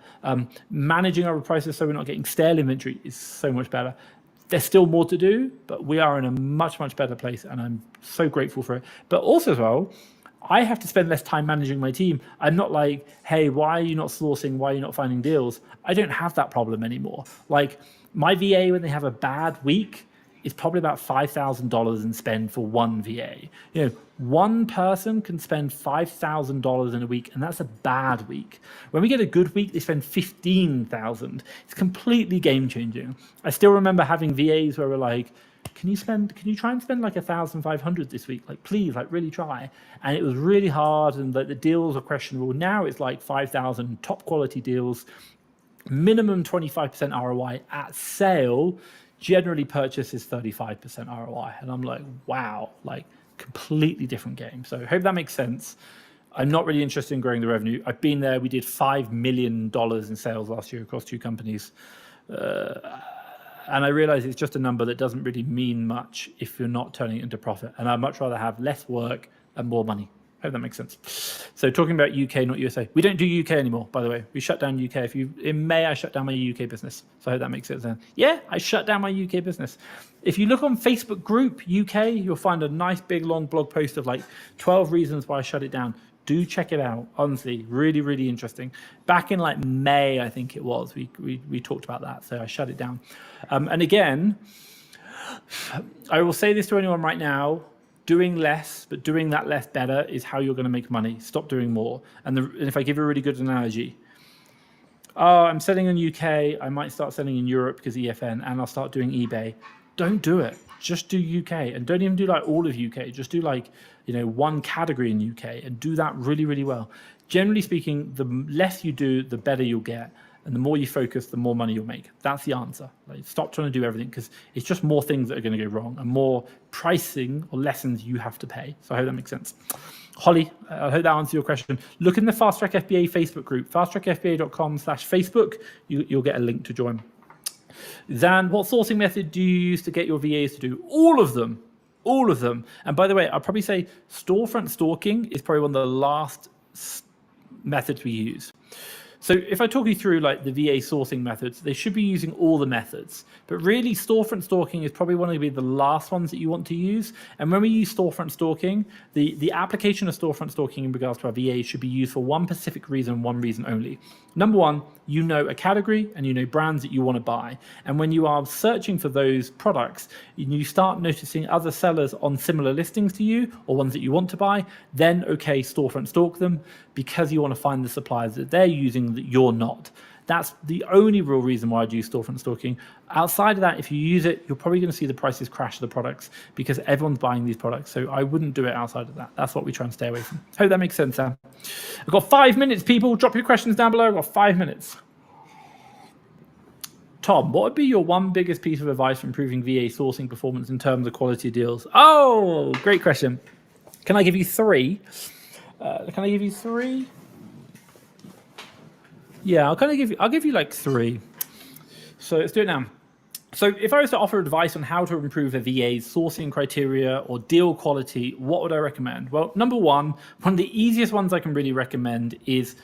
Managing our prices so we're not getting stale inventory is so much better. There's still more to do, but we are in a much better place, and I'm so grateful for it. But also as well, I have to spend less time managing my team. I'm not like, hey, why are you not sourcing? Why are you not finding deals? I don't have that problem anymore. My VA, when they have a bad week, is probably about $5,000 in spend for one VA. You know, one person can spend $5,000 in a week, and that's a bad week. When we get a good week, they spend 15,000. It's completely game changing. I still remember having VAs where we're like, can you try and spend like 1,500 this week? Like, please, like really try. And it was really hard, and the deals are questionable. Now it's like 5,000 top quality deals, minimum 25% ROI at sale. Generally purchase is 35% ROI. And I'm like, wow, like completely different game. So I hope that makes sense. I'm not really interested in growing the revenue. I've been there. We did $5 million in sales last year across 2 companies. And I realize it's just a number that doesn't really mean much if you're not turning it into profit. And I'd much rather have less work and more money. Hope that makes sense. So talking about UK, not USA. We don't do UK anymore, by the way. We shut down UK. In May, I shut down my UK business. So I hope that makes sense. Yeah, I shut down my UK business. If you look on Facebook group UK, you'll find a nice big long blog post of like 12 reasons why I shut it down. Do check it out. Honestly, really, really interesting. Back in like May, I think it was, we talked about that. So I shut it down. And again, I will say this to anyone right now, doing less, but doing that less better is how you're going to make money. Stop doing more. And if I give you a really good analogy, I'm selling in UK, I might start selling in Europe because EFN, and I'll start doing eBay. Don't do it. Just do UK, and don't even do like all of UK. Just do like, you know, one category in UK and do that really, really well. Generally speaking, the less you do, the better you'll get. And the more you focus, the more money you'll make. That's the answer. Like, stop trying to do everything, because it's just more things that are going to go wrong and more pricing or lessons you have to pay. So I hope that makes sense. Holly, I hope that answers your question. Look in the Fast Track FBA Facebook group, fasttrackfba.com/Facebook. You'll get a link to join. Zan, what sourcing method do you use to get your VAs to do? All of them. All of them. And by the way, I'll probably say storefront stalking is probably one of the last methods we use. So if I talk you through like the VA sourcing methods, they should be using all the methods. But really, storefront stalking is probably one of the last ones that you want to use. And when we use storefront stalking, the application of storefront stalking in regards to our VA should be used for one specific reason, one reason only. Number one, you know a category and you know brands that you want to buy. And when you are searching for those products, you start noticing other sellers on similar listings to you or ones that you want to buy, then okay, storefront stalk them, because you want to find the suppliers that they're using that you're not. That's the only real reason why I do storefront stalking. Outside of that, if you use it, you're probably going to see the prices crash of the products because everyone's buying these products. So I wouldn't do it outside of that. That's what we try and stay away from. Hope that makes sense, Sam. I've got 5 minutes, people. Drop your questions down below. I've got 5 minutes. Tom, what would be your one biggest piece of advice for improving VA sourcing performance in terms of quality of deals? Oh, great question. Can I give you 3? Can I give you 3? Yeah, I'll give you like 3. So let's do it now. So if I was to offer advice on how to improve a VA's sourcing criteria or deal quality, what would I recommend? Well, number one of the easiest ones I can really recommend is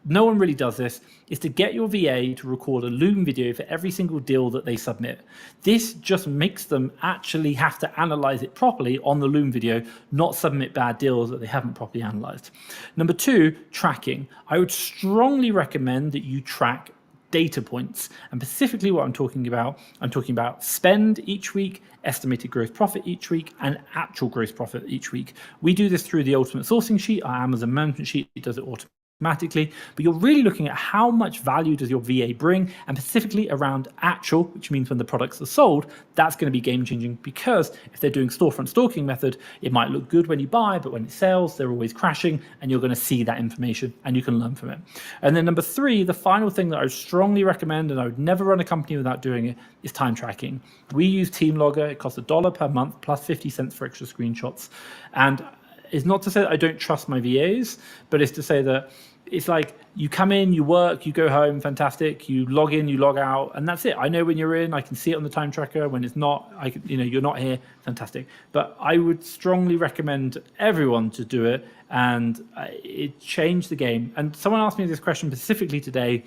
no one really does this, is to get your VA to record a Loom video for every single deal that they submit. This just makes them actually have to analyze it properly on the Loom video, not submit bad deals that they haven't properly analyzed. Number 2, tracking. I would strongly recommend that you track data points, and specifically what I'm talking about spend each week, estimated gross profit each week, and actual gross profit each week. We do this through the Ultimate Sourcing Sheet, our Amazon management sheet. It does it automatically, but you're really looking at how much value does your VA bring, and specifically around actual, which means when the products are sold. That's going to be game changing, because if they're doing storefront stalking method, it might look good when you buy, but when it sells, they're always crashing, and you're going to see that information and you can learn from it. And then number 3, the final thing that I would strongly recommend, and I would never run a company without doing it, is time tracking. We use TeamLogger. It costs $1 per month plus 50 cents for extra screenshots. And it's not to say that I don't trust my VAs, but it's to say that it's like you come in, you work, you go home, fantastic. You log in, you log out, and that's it. I know when you're in. I can see it on the time tracker. When it's not, I can, you're not here, fantastic. But I would strongly recommend everyone to do it, and it changed the game. And someone asked me this question specifically today.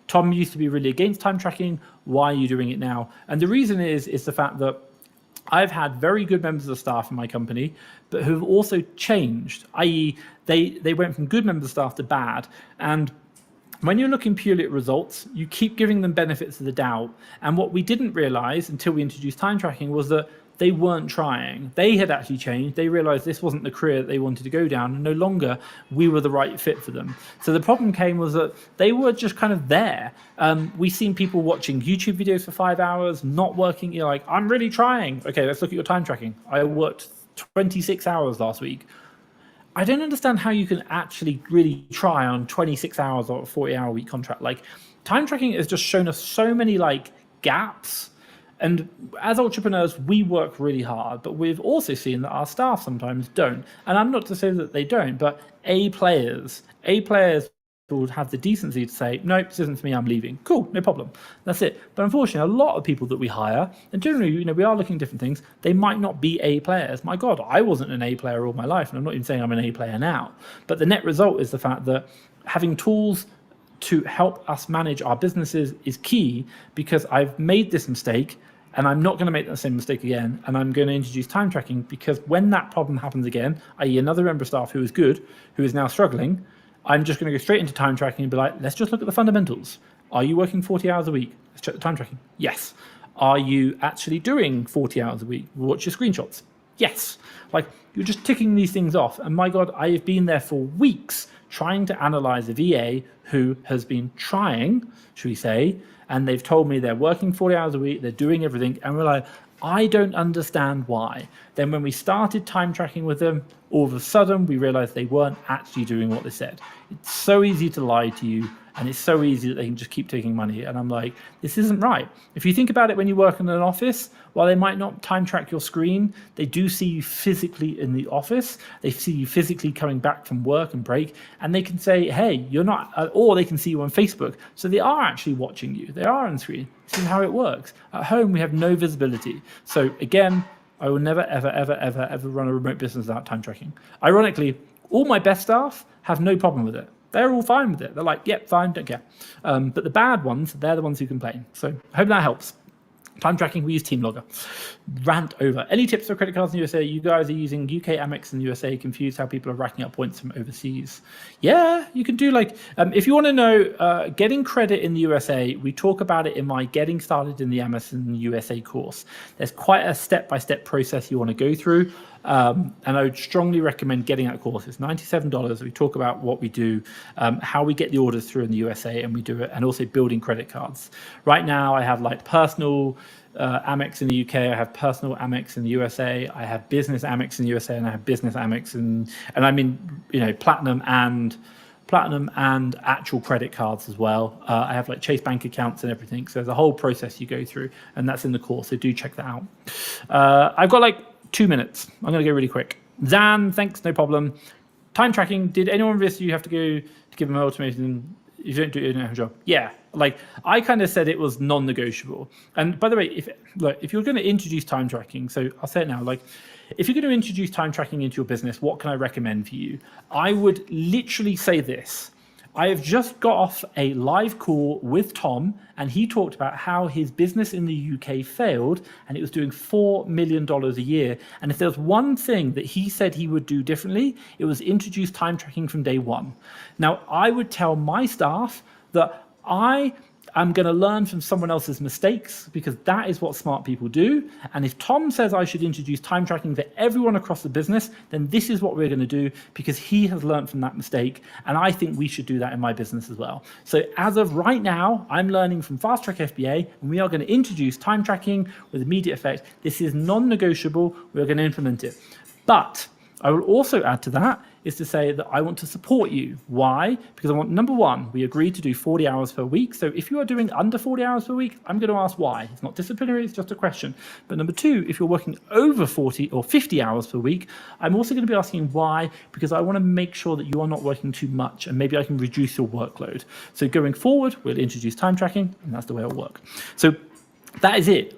Tom used to be really against time tracking. Why are you doing it now? And the reason is the fact that I've had very good members of staff in my company, but who've also changed, i.e. they went from good members of staff to bad. And when you're looking purely at results, you keep giving them benefits of the doubt. And what we didn't realize until we introduced time tracking was that they weren't trying. They had actually changed. They realized this wasn't the career that they wanted to go down, and no longer we were the right fit for them. So the problem came was that they were just kind of there. We've seen people watching YouTube videos for 5 hours, not working. You're like, I'm really trying. Okay, let's look at your time tracking. I worked 26 hours last week. I don't understand how you can actually really try on 26 hours or a 40-hour week contract. Like, time tracking has just shown us so many like gaps. And as entrepreneurs, we work really hard, but we've also seen that our staff sometimes don't. And I'm not to say that they don't, but A players would have the decency to say, no, this isn't for me, I'm leaving. Cool, no problem. That's it. But unfortunately, a lot of people that we hire, and generally, we are looking at different things, they might not be A players. My God, I wasn't an A player all my life, and I'm not even saying I'm an A player now. But the net result is the fact that having tools to help us manage our businesses is key, because I've made this mistake and I'm not going to make that same mistake again. And I'm going to introduce time tracking, because when that problem happens again, i.e. another member of staff who is good, who is now struggling, I'm just going to go straight into time tracking and be like, let's just look at the fundamentals. Are you working 40 hours a week? Let's check the time tracking. Yes. Are you actually doing 40 hours a week? Watch your screenshots. Yes. Like, you're just ticking these things off. And my God, I have been there for weeks trying to analyze a VA who has been trying, should we say, and they've told me they're working 40 hours a week, they're doing everything, and we're like, I don't understand why. Then when we started time tracking with them, all of a sudden we realized they weren't actually doing what they said. It's so easy to lie to you, and it's so easy that they can just keep taking money. And I'm like, this isn't right. If you think about it, when you work in an office, while they might not time track your screen, they do see you physically in the office. They see you physically coming back from work and break, and they can say, hey, you're not, or they can see you on Facebook. So they are actually watching you. They are on screen. This is how it works. At home, we have no visibility. So again, I will never, ever, ever, ever, ever run a remote business without time tracking. Ironically, all my best staff have no problem with it. They're all fine with it. They're like, yep, fine, don't care. But the bad ones, they're the ones who complain. So I hope that helps. Time tracking, we use TeamLogger. Rant over. Any tips for credit cards in the USA? You guys are using UK Amex in the USA. Confused how people are racking up points from overseas. Yeah, you can do like, if you want to know getting credit in the USA, we talk about it in my Getting Started in the Amazon USA course. There's quite a step-by-step process you want to go through. And I would strongly recommend getting that course. It's $97. We talk about what we do, how we get the orders through in the USA, and we do it, and also building credit cards. Right now, I have like personal Amex in the UK. I have personal Amex in the USA. I have business Amex in the USA, and I have business Amex and I mean, platinum and actual credit cards as well. I have like Chase bank accounts and everything. So there's a whole process you go through, and that's in the course. So do check that out. I've got like 2 minutes. I'm going to go really quick. Zan, thanks, no problem. Time tracking. Did anyone risk you have to go to give them an ultimatum? You don't do it in a job. Yeah, like I kind of said it was non-negotiable. And by the way, if you're going to introduce time tracking, so I'll say it now, like if you're going to introduce time tracking into your business, what can I recommend for you? I would literally say this. I have just got off a live call with Tom, and he talked about how his business in the UK failed, and it was doing $4 million a year. And if there's one thing that he said he would do differently, it was introduce time tracking from day one. Now, I would tell my staff that I'm going to learn from someone else's mistakes, because that is what smart people do. And if Tom says I should introduce time tracking for everyone across the business, then this is what we're going to do, because he has learned from that mistake. And I think we should do that in my business as well. So as of right now, I'm learning from Fast Track FBA, and we are going to introduce time tracking with immediate effect. This is non-negotiable. We're going to implement it. But I will also add to that is to say that I want to support you. Why? Because I want, number one, we agreed to do 40 hours per week. So if you are doing under 40 hours per week, I'm going to ask why. It's not disciplinary, it's just a question. But number two, if you're working over 40 or 50 hours per week, I'm also going to be asking why, because I want to make sure that you are not working too much, and maybe I can reduce your workload. So going forward, we'll introduce time tracking, and that's the way it'll work. So that is it.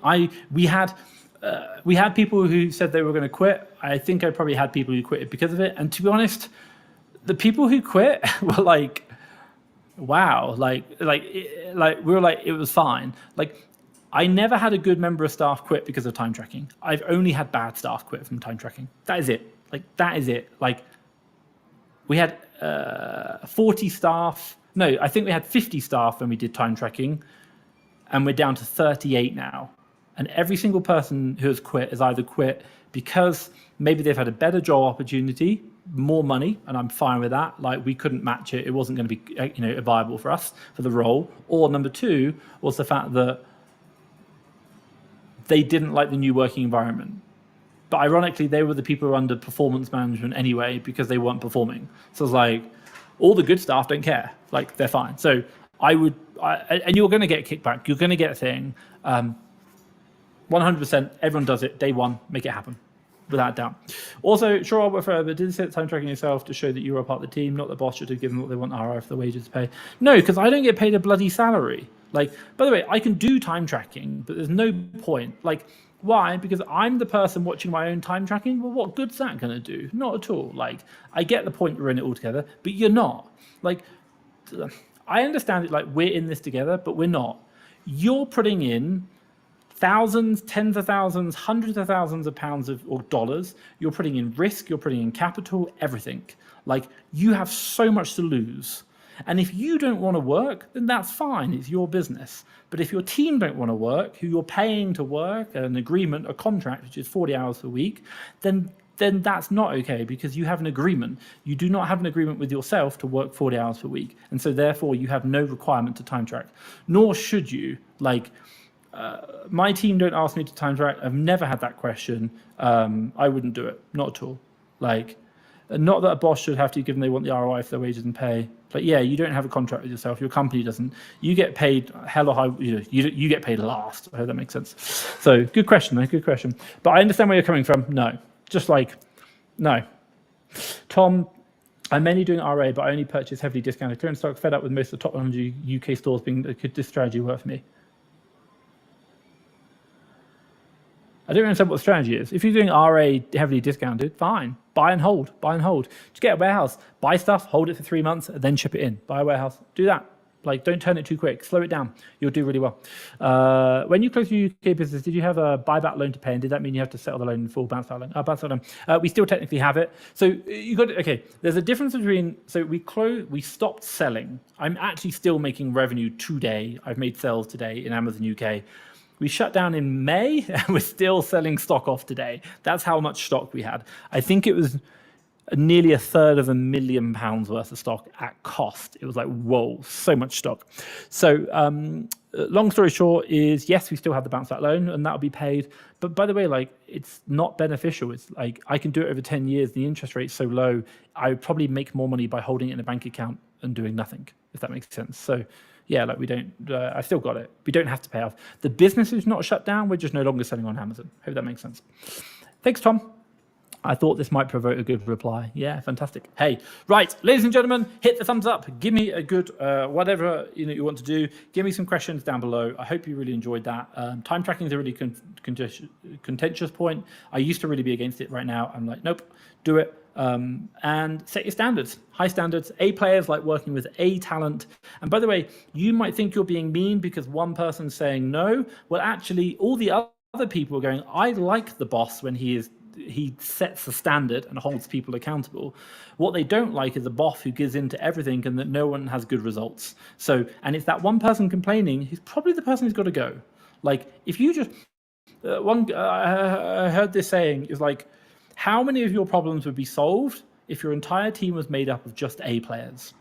We had people who said they were going to quit. I think I probably had people who quit because of it. And to be honest, the people who quit were like, wow, like we were like, it was fine. Like, I never had a good member of staff quit because of time tracking. I've only had bad staff quit from time tracking. That is it. Like, that is it. Like, we had 40 staff No, I think we had 50 staff when we did time tracking, and we're down to 38 now. And every single person who has quit has either quit because maybe they've had a better job opportunity, more money, and I'm fine with that. Like, we couldn't match it. It wasn't going to be viable for us for the role. Or number two was the fact that they didn't like the new working environment. But ironically, they were the people who were under performance management anyway because they weren't performing. So it's like, all the good staff don't care. Like, they're fine. So and you're going to get kickback. You're going to get a thing. 100%, everyone does it. Day one, make it happen. Without a doubt. Also, sure, I'll work forever, but did you set time tracking yourself to show that you were a part of the team, not the boss should have given what they want ROI for the wages to pay? No, because I don't get paid a bloody salary. Like, by the way, I can do time tracking, but there's no point. Like, why? Because I'm the person watching my own time tracking. Well, what good's that going to do? Not at all. Like, I get the point we're in it all together, but you're not. Like, I understand it, like, we're in this together, but we're not. You're putting in thousands, tens of thousands, hundreds of thousands of pounds or dollars. You're putting in risk, you're putting in capital, everything. Like, you have so much to lose. And if you don't want to work, then that's fine, it's your business. But if your team don't want to work, who you're paying to work, an agreement, a contract, which is 40 hours a week, then that's not okay, because you have an agreement. You do not have an agreement with yourself to work 40 hours per week. And so therefore you have no requirement to time track, nor should you. Like, my team don't ask me to time track. I've never had that question. I wouldn't do it, not at all. Like, not that a boss should have to give them they want the ROI for their wages and pay. But yeah, you don't have a contract with yourself. Your company doesn't. You get paid hella high. You get paid last. I hope that makes sense. So good question, though. Good question. But I understand where you're coming from. No, just like, no. Tom, I'm mainly doing RA, but I only purchase heavily discounted clearance stock. Fed up with most of the top 100 UK stores being. Could this strategy work for me? I don't understand what the strategy is. If you're doing RA heavily discounted, fine. Buy and hold, buy and hold. Just get a warehouse, buy stuff, hold it for 3 months, and then ship it in. Buy a warehouse, do that. Like, don't turn it too quick, slow it down. You'll do really well. When you closed your UK business, did you have a buyback loan to pay? And did that mean you have to settle the loan in full, bounce out loan? Bounce out loan. We still technically have it. So you got, okay, there's a difference between, so we stopped selling. I'm actually still making revenue today. I've made sales today in Amazon UK. We shut down in May, and we're still selling stock off today. That's how much stock we had. I think it was nearly £250,000 worth of stock at cost. It was like, whoa, so much stock. So long story short is, yes, we still have the bounce back loan, and that'll be paid. But by the way, like, it's not beneficial. It's like, I can do it over 10 years. The interest rate's so low. I would probably make more money by holding it in a bank account and doing nothing, if that makes sense. So yeah, like, we don't, I still got it. We don't have to pay off. The business is not shut down. We're just no longer selling on Amazon. Hope that makes sense. Thanks, Tom. I thought this might provoke a good reply. Yeah, fantastic. Hey, right, ladies and gentlemen, hit the thumbs up. Give me a good, whatever you want to do. Give me some questions down below. I hope you really enjoyed that. Time tracking is a really contentious point. I used to really be against it. Right now, I'm like, nope, do it. And set your standards, high standards. A players like working with A talent. And by the way, you might think you're being mean because one person's saying no. Well, actually, all the other people are going, I like the boss when he sets the standard and holds people accountable. What they don't like is a boss who gives in to everything and that no one has good results. So, and it's that one person complaining who's probably the person who's got to go. Like, if you just, I heard this saying is like, how many of your problems would be solved if your entire team was made up of just A players?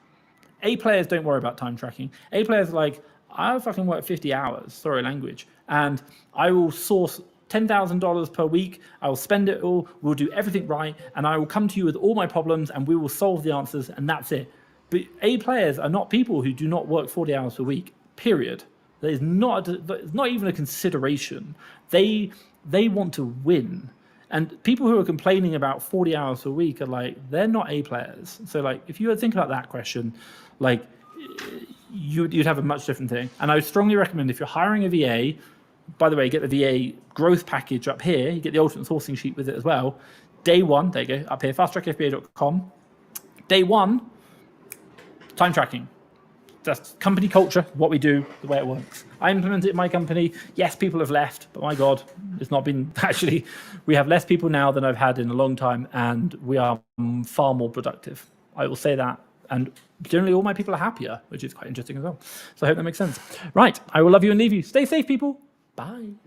A players don't worry about time tracking. A players are like, I'll fucking work 50 hours, sorry language, and I will source $10,000 per week. I will spend it all. We'll do everything right. And I will come to you with all my problems and we will solve the answers, and that's it. But A players are not people who do not work 40 hours per week, period. That is not even a consideration. They want to win. And people who are complaining about 40 hours per week are like, they're not A players. So like, if you would think about that question, like, you'd have a much different thing. And I would strongly recommend, if you're hiring a VA, by the way, get the VA growth package up here. You get the ultimate sourcing sheet with it as well. Day one, there you go, up here, fasttrackfba.com. Day one, time tracking. That's company culture, what we do, the way it works. I implemented it in my company. Yes, people have left, but my God, it's not been, actually, we have less people now than I've had in a long time, and we are far more productive. I will say that. And generally all my people are happier, which is quite interesting as well. So I hope that makes sense. Right, I will love you and leave you. Stay safe, people. Bye.